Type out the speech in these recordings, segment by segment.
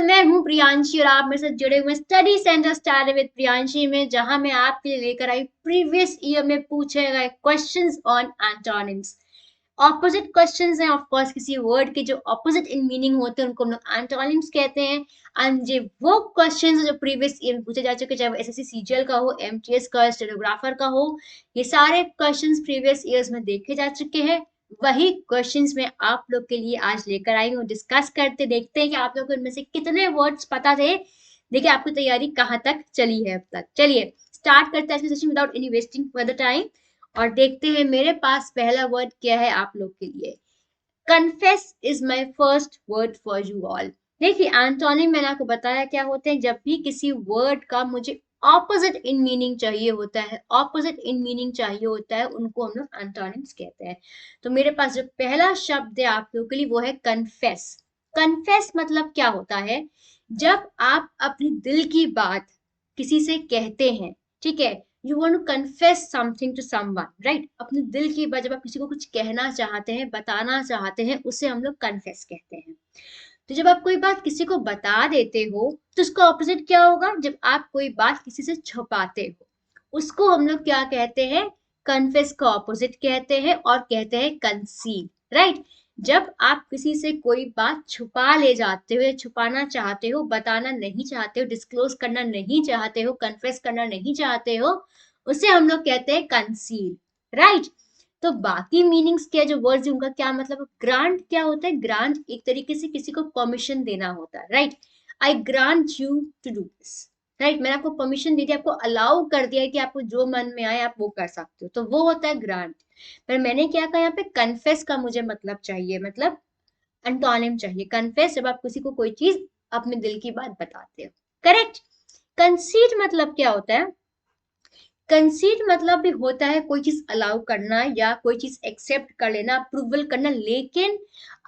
Well मैं हूँ प्रियांशी और आप मेरे साथ जुड़े हुए study centre start with Priyanshi में, जहां मैं आपके लिए लेकर आई प्रीवियस ईयर में पूछे गए questions on antonyms. Opposite questions हैं, ऑफ कोर्स किसी वर्ड के जो ऑपोजिट इन मीनिंग होते हैं उनको हम लोग एंटोनिम्स कहते हैं। एंड ये वो क्वेश्चंस जो प्रीवियस ईयर में पूछे जा चुके, चाहे वो एसएससी सीजीएल का हो, एमटीएस का, स्टेनोग्राफर का हो, ये सारे क्वेश्चंस प्रीवियस ईयर्स में देखे जा चुके हैं। वही क्वेश्चंस में आप लोग के लिए आज लेकर आई हूँ। डिस्कस करते देखते हैं कि आप लोग को इनमें से कितने वर्ड्स पता थे। देखिए आपकी तैयारी कहाँ तक चली है अब तक। चलिए स्टार्ट करते हैं session without any wasting further time और देखते हैं मेरे पास पहला वर्ड क्या है आप लोग के लिए। Confess is my first word for you all. देखिए एंटोनिम मैंने आपको बताया क्या होते हैं। जब भी किसी वर्ड का मुझे ऑपोजिट इन मीनिंग चाहिए होता है, ऑपोजिट इन मीनिंग चाहिए होता है, उनको हम लोग एंटोनिम्स कहते हैं। तो मेरे पास जो पहला शब्द है आप लोगों के लिए वो है कन्फेस। कन्फेस मतलब क्या होता है, जब आप अपनी दिल की बात किसी से कहते हैं, ठीक है, you want to confess something to someone, right. अपने दिल की बात जब आप किसी को कुछ कहना चाहते हैं, बताना चाहते हैं, उसे हम लोग कन्फेस कहते हैं। तो जब आप कोई बात किसी को बता देते हो तो उसका ऑपोजिट क्या होगा, जब आप कोई बात किसी से छुपाते हो उसको हम लोग क्या कहते हैं, कन्फेस का ऑपोजिट कहते हैं और कहते हैं कंसील, राइट। जब आप किसी से कोई बात छुपा ले जाते हो या छुपाना चाहते हो, बताना नहीं चाहते हो, डिस्क्लोज करना नहीं चाहते हो, कन्फेस करना नहीं चाहते हो, उसे हम लोग कहते हैं कंसील, राइट। तो बाकी मीनिंग्स क्या जो वर्ड्स उनका क्या मतलब। ग्रांट क्या होता है, ग्रांट एक तरीके से किसी को परमिशन देना होता है, right. I grant you to do this, right. मैंने आपको परमिशन दी थी, आपको अलाउ कर दिया है कि आपको जो मन में आए आप वो कर सकते हो, तो वो होता है ग्रांट। पर मैंने क्या कहा यहाँ पे, कन्फेस का मुझे मतलब चाहिए, मतलब एंटोनिम चाहिए। कन्फेस जब आप किसी को कोई चीज अपने दिल की बात बताते हो, करेक्ट। कंसीड मतलब क्या होता है, कंसीड मतलब भी होता है कोई चीज अलाउ करना या कोई चीज एक्सेप्ट कर लेना, अप्रूवल करना, लेकिन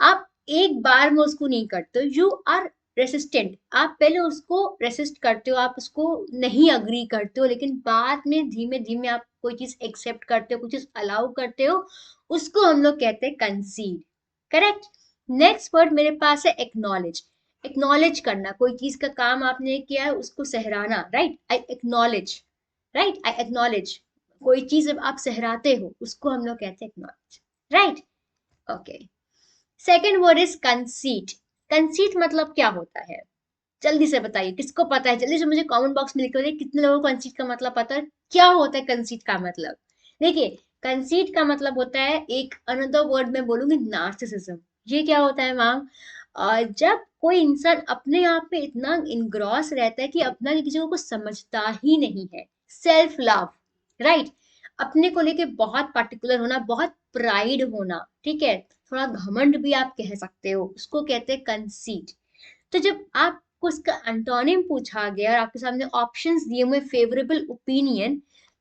आप एक बार में उसको नहीं करते हो। यू आर रेसिस्टेंट, आप पहले उसको रेसिस्ट करते हो, आप उसको नहीं अग्री करते हो, लेकिन बाद में धीमे धीमे आप कोई चीज एक्सेप्ट करते हो, कोई चीज अलाउ करते हो, उसको हम लोग कहते हैं कंसीड, करेक्ट। नेक्स्ट वर्ड मेरे पास है एक्नॉलेज। एक्नॉलेज करना, कोई चीज का काम आपने किया है उसको सहराना, right. I acknowledge, right, I acknowledge. कोई चीज जब आप सहराते हो उसको हम लोग कहते हैं acknowledge, right. Okay, second word is conceit. Conceit मतलब क्या होता है, जल्दी से बताइए किसको पता है, जल्दी से मुझे कमेंट बॉक्स में लिख कर, कितने लोगों को कंसीट का मतलब पता है। क्या होता है कंसीट का मतलब। देखिए कंसीट का मतलब होता है, एक अनदर वर्ड में बोलूंगी, नार्सिसिज्म। ये क्या होता है मैम, जब कोई इंसान अपने आप पे इतना इनग्रॉस रहता है कि अपना किसी को कुछ समझता ही नहीं है। Self love, right. अपने को लेके बहुत पर्टिकुलर होना, बहुत प्राइड होना, ठीक है, थोड़ा घमंड भी आप कह सकते हो, उसको कहते हैं कंसीट। तो जब आपको इसका एंटोनिम पूछा गया और आपके सामने ऑप्शंस दिए हुए फेवरेबल ओपिनियन,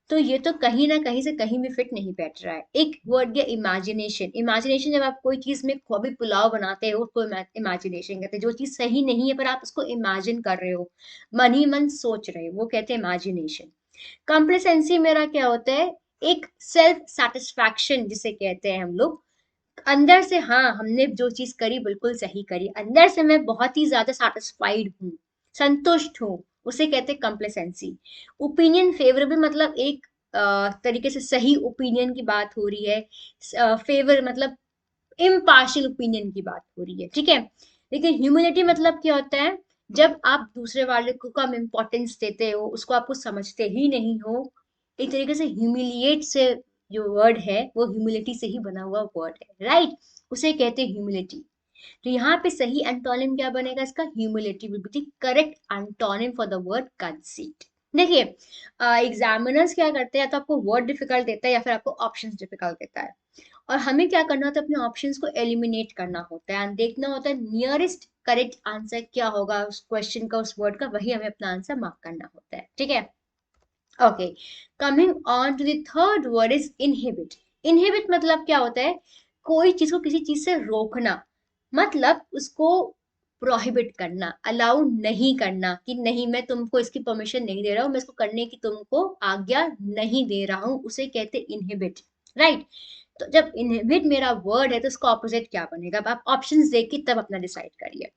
तो ये तो कहीं ना कहीं से कहीं भी फिट नहीं बैठ रहा है। एक वर्ड गया इमेजिनेशन। इमेजिनेशन, जब आप कोई चीज में खोबी पुलाव बनाते हो उसको इमेजिनेशन कहते हैं। जो चीज सही नहीं है पर आप उसको इमेजिन कर रहे हो, मन ही मन सोच रहे हो, वो कहते हैं इमेजिनेशन। कॉम्प्लेसेंसी मेरा क्या होता है, एक सेल्फ सेटिस्फैक्शन जिसे कहते हैं हम लोग, अंदर से हाँ हमने जो चीज करी बिल्कुल सही करी, अंदर से मैं बहुत ही ज्यादा सेटिस्फाइड हूँ, संतुष्ट हूँ, उसे कहते हैं कंप्लेसेंसी। ओपिनियन फेवरेबल मतलब एक तरीके से सही ओपिनियन की बात हो रही है, फेवर मतलब इम्पार्शियल ओपिनियन की बात हो रही है, ठीक है। लेकिन ह्यूमिलिटी मतलब क्या होता है, जब आप दूसरे वाले को कम इम्पोर्टेंस देते हो, उसको आप कुछ समझते ही नहीं हो, एक तरीके से ह्यूमिलिएट से जो वर्ड है वो ह्यूमिलिटी से ही बना हुआ वर्ड है, राइट। उसे कहते हैं ह्यूमिलिटी। तो यहाँ पे सही एंटोनिम क्या बनेगा इसका, humility will be the correct antonym for the word conceit. देखिए एग्जामिनर्स क्या करते हैं, या तो आपको वर्ड डिफिकल्ट देता है या फिर आपको ऑप्शंस डिफिकल्ट देता है, और हमें क्या करना होता है, अपने ऑप्शंस को एलिमिनेट करना होता है एंड देखना होता है नियरेस्ट करेक्ट आंसर क्या होगा उस क्वेश्चन का, उस वर्ड का, वही हमें अपना आंसर मार्क करना होता है, ठीक है। Okay, coming on to the third word is inhibit. Inhibit मतलब क्या होता है, कोई चीज को किसी चीज से रोकना, मतलब उसको प्रोहिबिट करना, अलाउ नहीं करना, कि नहीं मैं तुमको इसकी परमिशन नहीं दे रहा हूँ, मैं इसको करने की तुमको आज्ञा नहीं दे रहा हूँ, उसे कहते इनहिबिट, राइट। तो जब इनहिबिट मेरा वर्ड है तो उसका ऑपोजिट क्या बनेगा, अब आप ऑप्शंस देख के तब अपना डिसाइड करिए।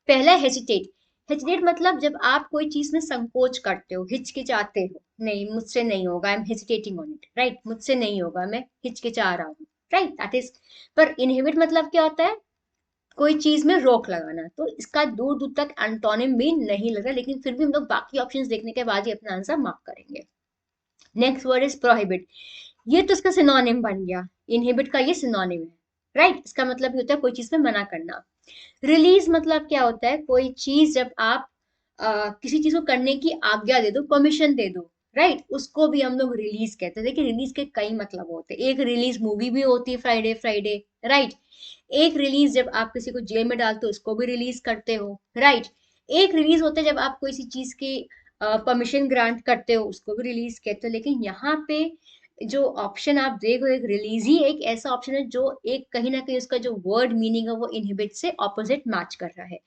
पहला हेजिटेट। हेजिटेट मतलब जब आप कोई चीज में संकोच करते हो, हिचकिचाते हो, नहीं मुझसे नहीं होगा, I am hesitating on it, right, मुझसे नहीं होगा, मैं हिचकिचा रहा हूँ, राइट, दैट इज। पर इनहिबिट मतलब क्या होता है, कोई चीज में रोक लगाना। तो इसका दूर दूर तक एंटोनिम भी नहीं लग रहा, लेकिन फिर भी हम लोग बाकी ऑप्शंस देखने के बाद ही अपना आंसर मार्क करेंगे। Next word is prohibit. ये तो इसका सिनोनिम बन गया, इनहिबिट का ये सिनोनिम है, राइट। इसका मतलब ये होता है कोई चीज में मना करना। रिलीज मतलब क्या होता है, कोई चीज जब आप किसी चीज को करने की आज्ञा दे दो, परमिशन दे दो, राइट, उसको भी हम लोग रिलीज कहते हैं। देखिए रिलीज के कई मतलब होते हैं, एक रिलीज मूवी भी होती है फ्राइडे फ्राइडे, राइट। एक रिलीज जब आप किसी को जेल में डालते हो उसको भी रिलीज करते हो, राइट। एक रिलीज होता है जब आप किसी चीज की परमिशन ग्रांट करते हो, उसको भी रिलीज कहते हो। लेकिन यहाँ पे जो ऑप्शन आप देखो, एक रिलीज ही एक ऐसा ऑप्शन है जो एक कहीं ना कहीं उसका जो वर्ड मीनिंग है वो इनहिबिट से ऑपोजिट मैच कर रहा है।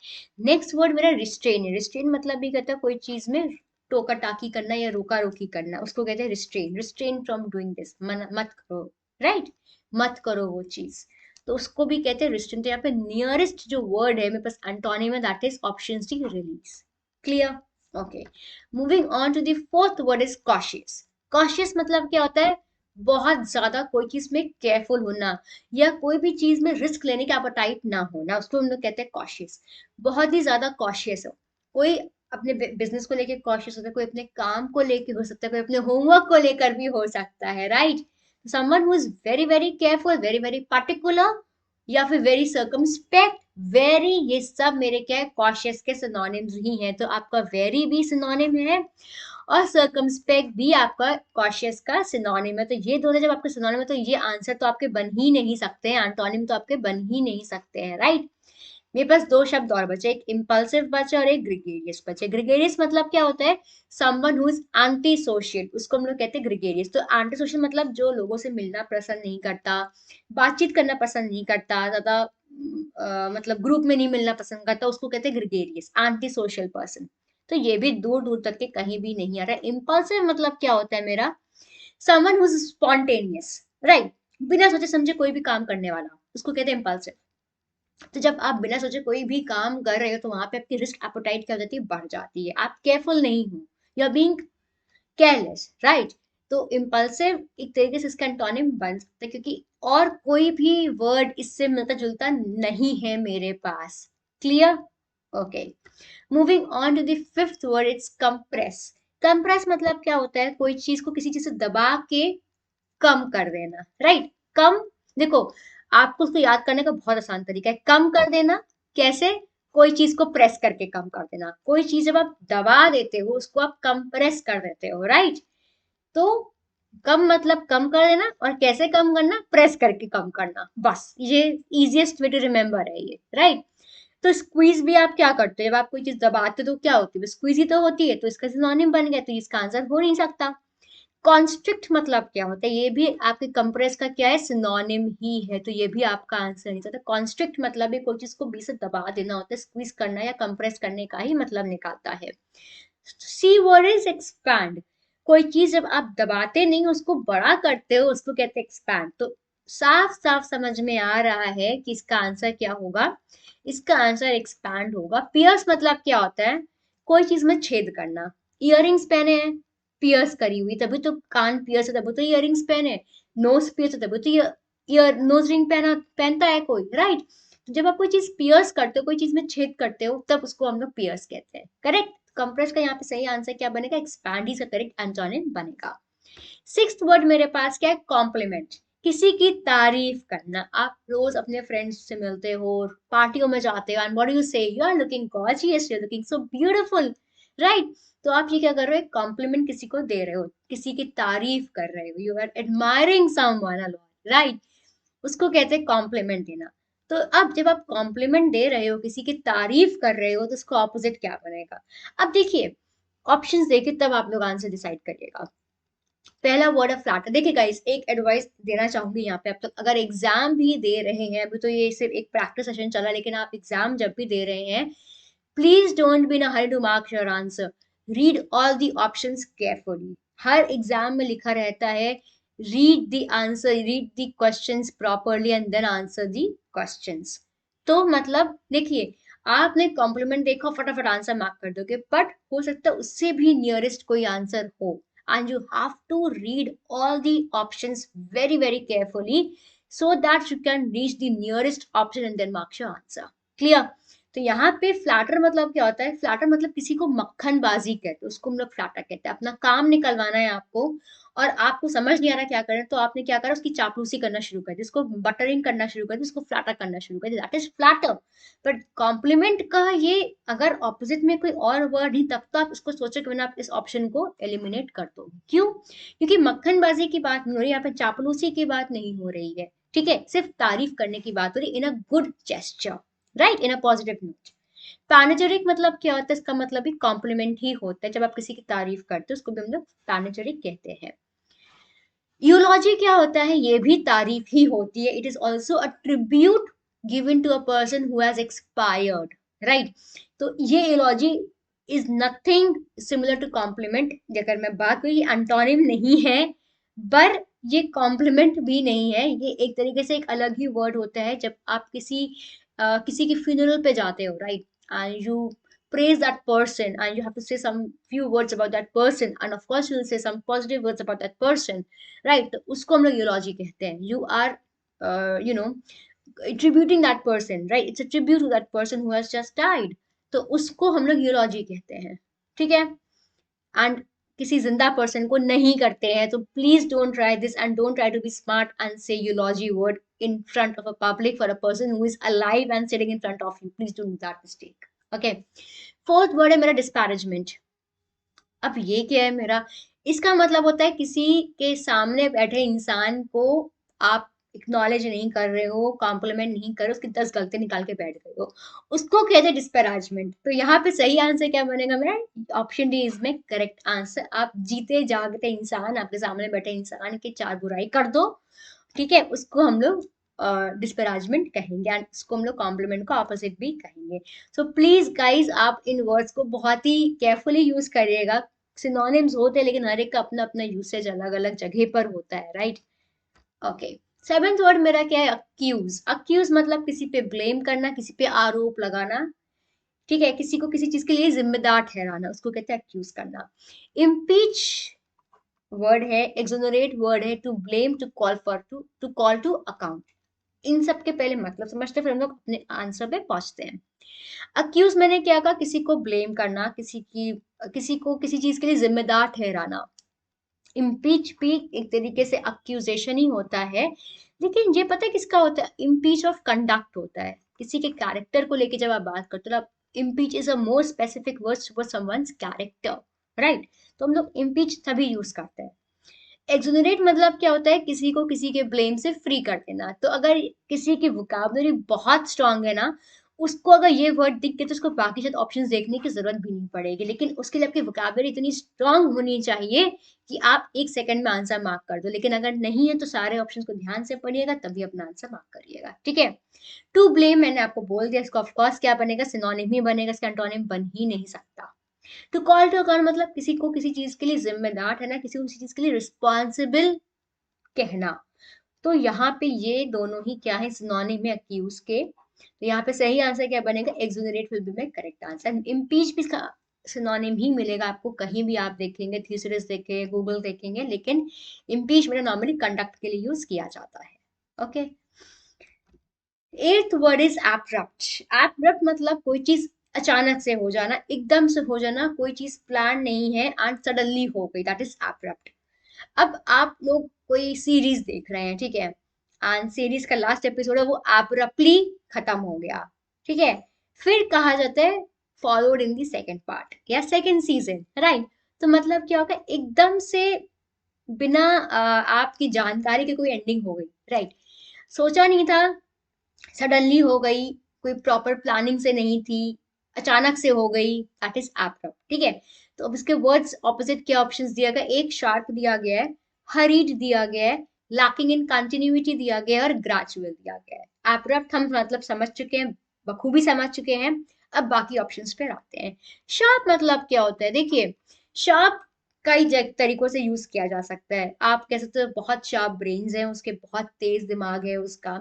नेक्स्ट वर्ड मेरा रिस्ट्रेन है। रिस्ट्रेन मतलब भी कहता है कोई चीज में टोका टाकी करना या रोका रोकी करना, उसको कहते हैं restrain. Restrain from doing this, मत करो, राइट, मत करो वो चीज, तो उसको भी कहते हैं रिस्ट्रेन। तो यहाँ पे नियरेस्ट जो वर्ड है मेरे पास एंटोनिम है, that is option D, release. Clear? Okay, moving on to the fourth word is cautious. Cautious मतलब क्या होता है, बहुत ज्यादा कोई चीज में केयरफुल होना, या कोई भी चीज में रिस्क लेने की एपेटाइट ना होना, उसको हम लोग कहते हैं कॉशियस। बहुत ही ज्यादा कॉशियस हो कोई, अपने बिजनेस को लेके कॉशियस होता है, कोई अपने काम को लेके हो सकता है, कोई अपने होमवर्क को लेकर भी हो सकता है, right. Someone who is very very careful, very very particular, या फिर वेरी सर्कमस्पेक्ट, वेरी, ये सब मेरे क्या है, कॉशियस के सिनोनिम्स ही हैं। तो आपका वेरी भी सिनोनिम है और सर्कमस्पेक्ट भी आपका कॉशियस का सिनोनिम है। तो ये दोनों जब आपके सिनोनिम है तो ये आंसर तो आपके बन ही नहीं सकते हैं, एंटोनिम तो आपके बन ही नहीं सकते हैं, राइट। मेरे पास दो शब्द और बचे, एक इम्पल्सिव बचे और एक ग्रिगेरियस बचे। ग्रिगेरियस मतलब क्या होता है, someone who is anti social, उसको हम लोग कहते हैं ग्रिगेरियस। तो एंटी सोशल मतलब जो लोगों से मिलना पसंद नहीं करता, बातचीत करना पसंद नहीं करता, ज्यादा मतलब ग्रुप में नहीं मिलना पसंद करता, उसको कहते हैं ग्रिगेरियस, एंटी सोशल पर्सन। तो ये भी दूर दूर तक के कहीं भी नहीं आ रहा है। इम्पल्सिव मतलब क्या होता है मेरा, someone who is spontaneous, right, बिना सोचे समझे कोई भी काम करने वाला, उसको कहते हैं इम्पल्सिव। तो जब आप बिना सोचे कोई भी काम कर रहे हो तो वहां पे आपकी रिस्क एपेटाइट क्या हो जाती है, बढ़ जाती है, आप केयरफुल नहीं हो, you are being careless, right. तो इम्पल्सिव एक तरीके से इसका एंटोनिम बन सकता है, क्योंकि और कोई भी वर्ड इससे मिलता जुलता नहीं है मेरे पास। Clear? Okay, moving on to the fifth word, it's compress. Compress मतलब क्या होता है, कोई चीज को किसी चीज से दबा के कम कर देना, राइट। कम, देखो आपको उसको याद करने का बहुत आसान तरीका है, कम कर देना। कैसे? कोई चीज को प्रेस करके कम कर देना। कोई चीज जब आप दबा देते हो उसको आप कंप्रेस कर देते हो, राइट। तो कम मतलब कम कर देना, और कैसे कम करना, प्रेस करके कम करना, बस ये इजिएस्ट वे टू रिमेम्बर है ये, राइट। तो स्क्वीज भी आप क्या करते हो, जब आप कोई चीज दबाते हो तो क्या होती है, स्क्वीज ही तो होती है, तो इसका सिनोनिम बन गया, तो इसका आंसर हो नहीं सकता। कॉन्स्ट्रिक्ट मतलब क्या होता है, ये भी आपके कंप्रेस का क्या है, सिनोनिम ही है, तो ये भी आपका आंसर नहीं सकता। कॉन्स्ट्रिक्ट मतलब भी कोई चीज को बीच से दबा देना होता है, स्क्वीज करना या कंप्रेस करने का ही मतलब निकालता है। सी वर्ड इज एक्सपैंड। कोई चीज जब आप दबाते नहीं उसको बड़ा करते हो, उसको कहते हैं एक्सपैंड। तो साफ साफ समझ में आ रहा है कि इसका आंसर क्या होगा, इसका आंसर एक्सपैंड होगा। पियर्स मतलब क्या होता है, कोई चीज में छेद करना। इयररिंग्स पहने हैं, पियर्स करी हुई, तभी तो कान पियर्स है, तभी तो इयररिंग्स पहने। नोज पियर्स है, तभी तो ईयर नोज रिंग पहनता है कोई, राइट। तो जब आप कोई चीज पियर्स करते हो, कोई चीज में छेद करते हो, तब उसको हम लोग पियर्स कहते हैं, करेक्ट। कंप्रेस का यहाँ पे सही आंसर क्या बनेगा, एक्सपैंड ही इसका करेक्ट एंटोनिम बनेगा। सिक्स्थ वर्ड मेरे पास क्या है, कॉम्प्लीमेंट। किसी की तारीफ करना। आप रोज अपने फ्रेंड्स से मिलते हो, पार्टियों में जाते हो, and what do you say, you are looking gorgeous, you are looking so beautiful, right. तो आप ये क्या कर रहे हो, कॉम्प्लीमेंट किसी को दे रहे हो, किसी की तारीफ कर रहे हो, you are admiring someone a lot, right. उसको कहते हैं कॉम्प्लीमेंट देना। तो अब जब आप कॉम्प्लीमेंट दे रहे हो, किसी की तारीफ कर रहे हो, तो उसका ऑपोजिट क्या बनेगा। अब देखिए ऑप्शंस देखिए, तब आप लोग आंसर डिसाइड करिएगा। पहला वर्ड है फ्लैटर। देखिए गाइस, एक एडवाइस देना चाहूंगी यहाँ पे, अब तक अगर एग्जाम भी दे रहे हैं, अभी तो ये सिर्फ एक प्रैक्टिस सेशन चला, लेकिन आप एग्जाम जब भी दे रहे हैं, please don't be in a hurry to mark your answer, read all the options carefully. हर एग्जाम में लिखा रहता है, read the answer, read the questions properly and then answer the questions. तो मतलब देखिए, आपने कॉम्प्लीमेंट देखा फटाफट आंसर मार्क कर दोगे, बट हो सकता है उससे भी नियरेस्ट कोई आंसर हो, and you have to read all the options very very carefully so that you can reach the nearest option and then mark your answer. Clear? तो यहाँ पे फ्लैटर मतलब क्या होता है? फ्लैटर मतलब किसी को मक्खनबाजी कहते हैं, उसको हम लोग फ्लैटर कहते हैं। अपना काम निकलवाना है आपको, और आपको समझ नहीं आ रहा क्या करें, तो आपने क्या करा, उसकी चापलूसी करना शुरू कर दी, उसको बटरिंग करना शुरू कर दी, उसको फ्लैटर करना शुरू कर दी, that is flatter. But compliment का ये अगर ऑपोजिट में कोई और वर्ड ही, तब तो आप उसको सोचो कि मैंने आप इस ऑप्शन को एलिमिनेट कर दो। क्यों? क्योंकि मक्खनबाजी की बात नहीं हो रही, यहाँ पे चापलूसी की बात नहीं हो रही है, ठीक है, सिर्फ तारीफ करने की बात हो रही, in a good gesture, right, in a positive note. Panegyric मतलब क्या होता है? इसका मतलब भी कॉम्प्लीमेंट ही होता है, जब आप किसी की तारीफ करते हो उसको भी हम लोग पैनेजेरिक कहते हैं। यूलॉजी क्या होता है? ये भी तारीफ ही होती है, it is also a tribute given to a person who has expired, right. तो ये eulogy is nothing similar to compliment. अगर मैं बात करूँ, ये एंटोनिम नहीं है, पर ये कॉम्प्लीमेंट भी नहीं है, ये एक तरीके से एक अलग ही वर्ड होता है। जब आप किसी की फ्यूनरल पे जाते हो, right, and you praise that person and you have to say some few words about that person, and of course you will say some positive words about that person, right? तो उसको हम लोग यूलॉजी कहते हैं। You are you know attributing that person, right? It's a tribute to that person who has just died, तो उसको हम लोग यूलॉजी कहते हैं, ठीक है। एंड किसी जिंदा पर्सन को नहीं करते हैं, तो please don't try this and don't try to be smart and say eulogy word in front of a public for a person who is alive and sitting in front of you. Please don't do that mistake. Okay. Fourth word है मेरा डिस्पैरेजमेंट। अब ये क्या है मेरा? इसका मतलब होता है किसी के सामने बैठे इंसान को आप एक्नॉलेज नहीं कर रहे हो, कॉम्प्लीमेंट नहीं कर रहे हो, उसकी 10 गलती निकाल के बैठ गए हो, उसको कहते हैं डिस्पैराजमेंट। तो यहाँ पे सही आंसर क्या बनेगा मेरा? ऑप्शन डी इज में करेक्ट आंसर। आप जीते जागते इंसान, आपके सामने बैठे इंसान की 4 बुराई कर दो, ठीक है, उसको हम लोग डिस्पैराजमेंट कहेंगे, एंड उसको हम लोग कॉम्प्लीमेंट का ऑपोजिट भी कहेंगे। सो प्लीज गाइज, आप इन वर्ड्स को बहुत ही केयरफुली यूज करिएगा। सिनोनिम्स होते हैं, लेकिन हर एक का अपना अपना यूसेज अलग अलग जगह पर होता है, राइट। ओके। सेवेंथ वर्ड मेरा क्या है? अक्यूज। अक्यूज मतलब किसी पे ब्लेम करना, किसी पे आरोप लगाना, ठीक है, किसी को किसी चीज के लिए जिम्मेदार ठहराना, उसको कहते हैं अक्यूज करना। इम्पीच वर्ड है, एक्सोनरेट वर्ड है, to blame, to call to account. इन सब के पहले मतलब समझते, फिर हम लोग अपने आंसर पे पहुंचते हैं। अक्यूज मैंने क्या कहा? किसी को ब्लेम करना, किसी को किसी चीज के लिए जिम्मेदार ठहराना। इम्पीच भी एक तरीके से अक्यूजेशन ही होता है, लेकिन ये पता है किसका होता है? इम्पीच ऑफ कंडक्ट होता है, किसी के कैरेक्टर को लेके जब आप बात करते हो, impeach is a more specific word for someone's character, right. तो हम लोग इम्पीच तभी यूज करते हैं। एक्सोनरेट मतलब क्या होता है? किसी को किसी के ब्लेम से फ्री कर देना। तो अगर किसी की वोकैबुलरी बहुत स्ट्रांग है ना, उसको अगर ये वर्ड दिख के, तो उसको बाकी शायद ऑप्शंस देखने की जरूरत भी नहीं पड़ेगी, लेकिन उसके लिए आपकी वोकैबुलरी इतनी स्ट्रांग होनी चाहिए कि आप 1 सेकंड में आंसर मार्क कर दो। लेकिन अगर नहीं है तो सारे ऑप्शंस को ध्यान से पढ़िएगा, तभी अपना आंसर मार्क करिएगा, ठीक है। टू ब्लेम मैंने आपको बोल दिया, इसको ऑफकोर्स क्या बनेगा? सिनोनिम ही बनेगा, इसका एंटोनिम बन ही नहीं सकता। टू कॉल टू अकाउंट मतलब किसी को किसी चीज के लिए जिम्मेदार है ना, किसी को किसी चीज के लिए रिस्पॉन्सिबल कहना। तो यहाँ पे ये दोनों ही क्या है? सिनोनिम है अक्यूज के। तो यहाँ पे सही आंसर क्या बनेगा? Exonerate will be my correct answer. Impeach भी इसका सिनोनिम ही मिलेगा आपको, कहीं भी आप देखेंगे, थीसिस देखेंगे, गूगल देखेंगे, लेकिन इम्पीच मेरा नॉर्मली कंडक्ट के लिए यूज किया जाता है। Okay. Eighth word is abrupt. Abrupt मतलब कोई चीज अचानक से हो जाना, एकदम से हो जाना, कोई चीज प्लान नहीं है एंड सडनली हो गई, दैट इज एब्रप्ट। अब आप लोग कोई सीरीज देख रहे हैं, ठीक है, एंड सीरीज का लास्ट एपिसोड है, वो एब्रप्टली खत्म हो गया, ठीक है, फिर कहा जाता है followed in the second part या सेकेंड सीजन, राइट। तो मतलब क्या होगा? एकदम से बिना आपकी जानकारी के कोई एंडिंग हो गई, राइट। सोचा नहीं था, सडनली हो गई, कोई प्रॉपर प्लानिंग से नहीं थी, अचानक से हो गई, दैट इज एब्रप्ट, ठीक है। तो अब इसके वर्ड्स ऑपोजिट क्या ऑप्शंस दिया गया? एक शार्प दिया गया है, हरीड दिया गया है, लैकिंग इन कंटिन्यूटी दिया गया है, और ग्रेजुअल दिया गया है। एब्रप्ट हम मतलब समझ चुके हैं, बखूबी समझ चुके हैं। अब बाकी ऑप्शंस पे आते हैं। शार्प मतलब क्या होता है? देखिए, शार्प कई तरीकों से यूज किया जा सकता है। आप कह सकते हो बहुत शार्प ब्रेन्स हैं उसके, बहुत तेज दिमाग है उसका,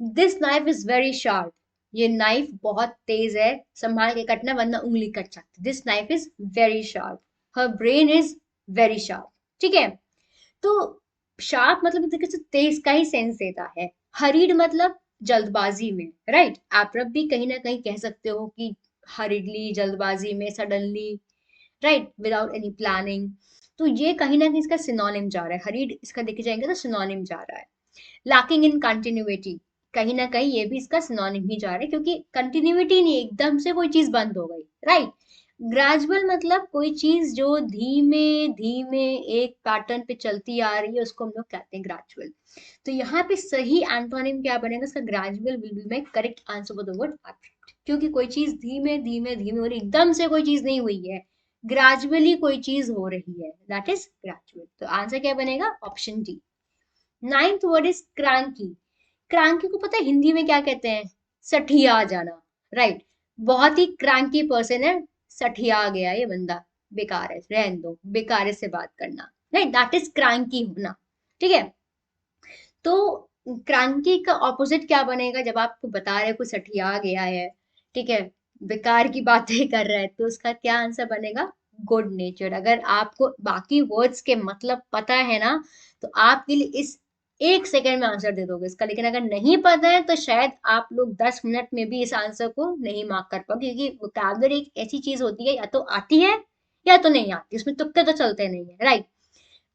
this knife is very sharp, ये नाइफ बहुत तेज है, संभाल के कटना वरना उंगली कट सकती। This knife is very sharp, her brain is very sharp. ठीक है, तो शार्प मतलब एक तरीके से तेज का ही सेंस देता है। हरीड मतलब जल्दबाजी में, राइट। आप भी कहीं ना कहीं कह सकते हो कि हरीडली, जल्दबाजी में, suddenly, right, without any planning. तो ये कहीं ना कहीं इसका सिनोनिम जा रहा है, हरीड इसका देखे जाएंगे तो सिनोनिम जा रहा है। लैकिंग इन कंटिन्यूटी, कहीं ना कहीं ये भी इसका सिनोनिम ही जा रहा है, क्योंकि कंटिन्यूटी नहीं, एकदम से कोई चीज बंद हो गई, राइट। ग्रेजुअल मतलब कोई चीज जो धीमे धीमे एक पैटर्न पे चलती आ रही है, उसको हम लोग कहते हैं ग्रेजुअल। तो यहाँ पे सही एंटोनिम क्या बनेगा इसका? Gradual will be my correct answer for the word abrupt, क्योंकि कोई चीज धीमे धीमे धीमे हो रही, एकदम से कोई चीज नहीं हुई है, ग्रेजुअली कोई चीज हो रही है, दैट इज ग्रेजुअल। तो आंसर क्या बनेगा? Option D. Ninth word is cranky. Cranky को पता है हिंदी में क्या कहते हैं? सठिया जाना, राइट। बहुत ही क्रांकी पर्सन है, सठिया गया ये बंदा, बेकार है, रहने दो, बेकार है से बात करना, राइट, दैट इज क्रांकी होना। ठीक है, तो क्रांति का ऑपोजिट क्या बनेगा? जब आपको बता रहे कोई सठिया गया है, ठीक है, बेकार की बातें कर रहा है, तो उसका क्या आंसर बनेगा? Good nature. अगर आपको बाकी वर्ड्स के मतलब पता है ना, तो आपके लिए इस 1 सेकंड में आंसर दे दोगे इसका। लेकिन अगर नहीं पता है तो शायद आप लोग 10 मिनट में भी इस आंसर को नहीं मार्क कर पाओगे, क्योंकि वोकैबुलरी एक ऐसी चीज होती है, या तो आती है या तो नहीं आती, उसमें तुक्के तो चलते नहीं है, राइट।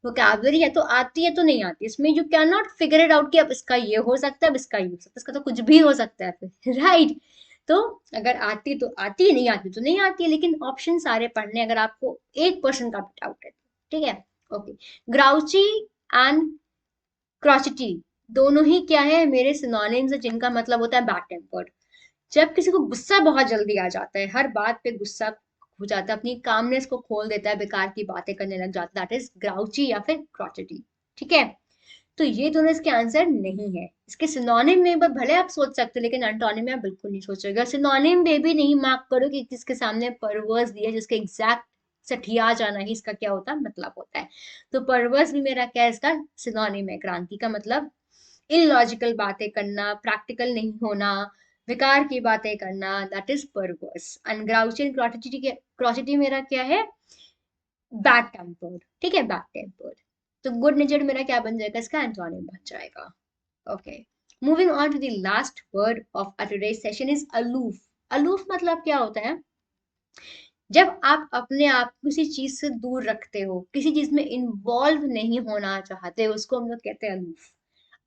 वोकैबुलरी या तो आती है तो नहीं आती, इसमें you can not figure it out कि अब इसका ये हो सकता है, अब इसका ये हो सकता है, इसका तो कुछ भी हो सकता है फिर, राइट। तो अगर आती तो आती है, नहीं आती तो नहीं आती है, लेकिन ऑप्शन सारे पढ़ने अगर आपको 1% का भी डाउट है, ठीक है। ओके, ग्राउची एंड क्रॉचिटी दोनों ही क्या है? मेरे सिनोनिम्स है, जिनका मतलब होता है बैड टेम्पर्ड। जब किसी को गुस्सा बहुत जल्दी आ जाता है, हर बात पे गुस्सा हो जाता है, अपनी कामनेस को खोल देता है, बेकार की बातें करने लग जाता है, दैट इज ग्राउची या फिर क्रॉचिटी। ठीक है, तो ये दोनों इसके आंसर नहीं है। इसके सिनोनिम में भले आप सोच सकते हो, लेकिन एंटोनिम में आप बिल्कुल नहीं सोचोगे। सिनोनिम में भी नहीं मार्क करो कि जिसके सामने परवर्स दिया, जिसके एग्जैक्ट सठिया जाना ही इसका क्या होता है? मतलब होता है। तो परवर्स भी मेरा क्या है? इसका सिनोनिम है। क्रांति का मतलब इलॉजिकल बातें करना, प्रैक्टिकल नहीं होना, विकार की बातें करना, that is perverse. And grouchy and crotchety मेरा क्या है? Bad tempered. ठीक है, बैड टेम्पर्ड। तो गुड नेचर्ड मेरा क्या बन जाएगा? इसका एंटोनिम बन जाएगा। Okay, moving on to the last word of today's session is aloof. Aloof मतलब क्या होता है? जब आप अपने आप को किसी चीज से दूर रखते हो, किसी चीज में इन्वॉल्व नहीं होना चाहते, उसको हम लोग कहते हैं अलूफ।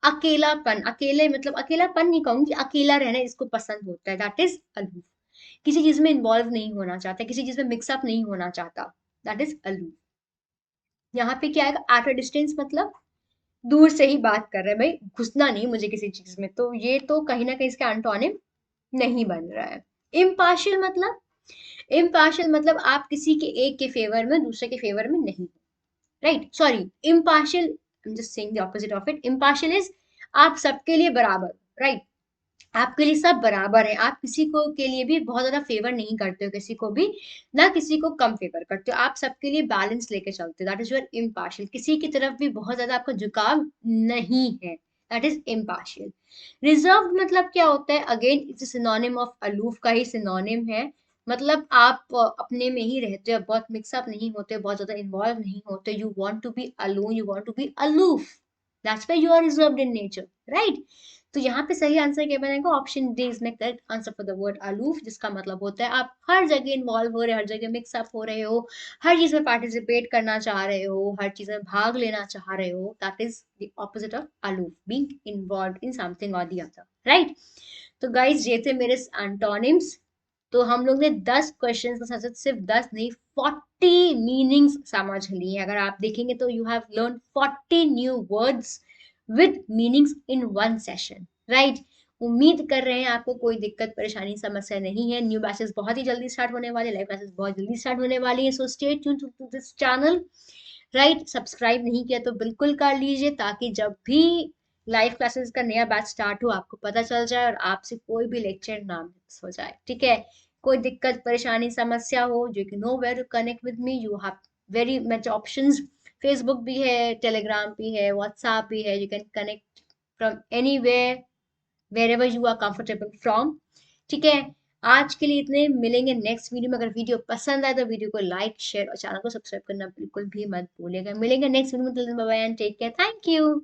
अकेलापन, अकेले मतलब अकेलापन नहीं कहूंगी, अकेला रहना इसको पसंद होता है, दैट इज अलूफ। किसी चीज में इन्वॉल्व नहीं होना चाहता, किसी चीज में मिक्सअप नहीं होना चाहता, दैट इज अलूफ। यहाँ पे क्या है? एट अ डिस्टेंस मतलब दूर से ही बात कर रहे हैं भाई, घुसना नहीं मुझे किसी चीज में, तो ये तो कहीं ना कहीं इसका एंटोनिम नहीं बन रहा है। इम्पार्शियल मतलब, इम्पार्शियल मतलब आप किसी के एक के फेवर में, दूसरे के फेवर में नहीं, right. Sorry, impartial, I am just saying the opposite of it. Impartial is आप सबके लिए बराबर, राइट। आपके लिए सब बराबर है, आप किसी को के लिए भी बहुत ज्यादा फेवर नहीं करते हो, किसी को भी ना किसी को कम फेवर करते हो, आप सबके लिए बैलेंस लेके चलते हो, दैट इज योर इम्पार्शियल। किसी की तरफ भी बहुत ज्यादा आपका झुकाव नहीं है, दैट इज इम्पार्शियल। रिजर्व मतलब क्या होता है? Again it's synonym of aloof का ही सिनोनिम है। मतलब आप अपने में ही रहते हो, बहुत मिक्सअप नहीं होते, बहुत ज्यादा इन्वॉल्व नहीं होते, you want to be alone, you want to be aloof, that's why you are reserved in nature, right. तो यहाँ पे सही आंसर क्या बनेगा? ऑप्शन डी इज में correct answer for the word aloof, जिसका मतलब होता है आप हर जगह इन्वॉल्व हो रहे, हर जगह मिक्सअप हो रहे हो, हर चीज में पार्टिसिपेट करना चाह रहे हो, हर चीज में भाग लेना चाह रहे हो, that is the opposite of aloof, being involve in something और द अदर, राइट। तो गाइज ये थे मेरे एंटोनिम्स। तो हम लोग ने 10 क्वेश्चन के साथ साथ सिर्फ 10 नहीं, 40 मीनिंग्स समझ लिए। अगर आप देखेंगे तो you have learn 40 new words with meanings in one session, right. उम्मीद कर रहे हैं आपको कोई दिक्कत परेशानी समस्या नहीं है। न्यू बैचेस बहुत ही जल्दी स्टार्ट होने वाले, लाइव क्लासेस बहुत जल्दी स्टार्ट होने वाली है, so stay tune to this channel, right. Subscribe नहीं किया तो बिल्कुल कर लीजिए, ताकि जब भी लाइव क्लासेस का नया बैच स्टार्ट हो आपको पता चल जाए और आपसे कोई भी लेक्चर ना मिस हो जाए, ठीक है। कोई दिक्कत परेशानी समस्या हो, जो कि no where to connect with me, you have very much options. Facebook भी है, टेलीग्राम भी है, व्हाट्सएप भी है, you can connect from anywhere, wherever you are comfortable from, ठीक है, आज के लिए इतने, मिलेंगे नेक्स्ट वीडियो में। अगर वीडियो पसंद आए तो वीडियो को लाइक शेयर और चैनल को सब्सक्राइब करना बिल्कुल भी मत भूलिएगा। मिलेंगे नेक्स्ट वीडियो में, bye bye and take care, thank you.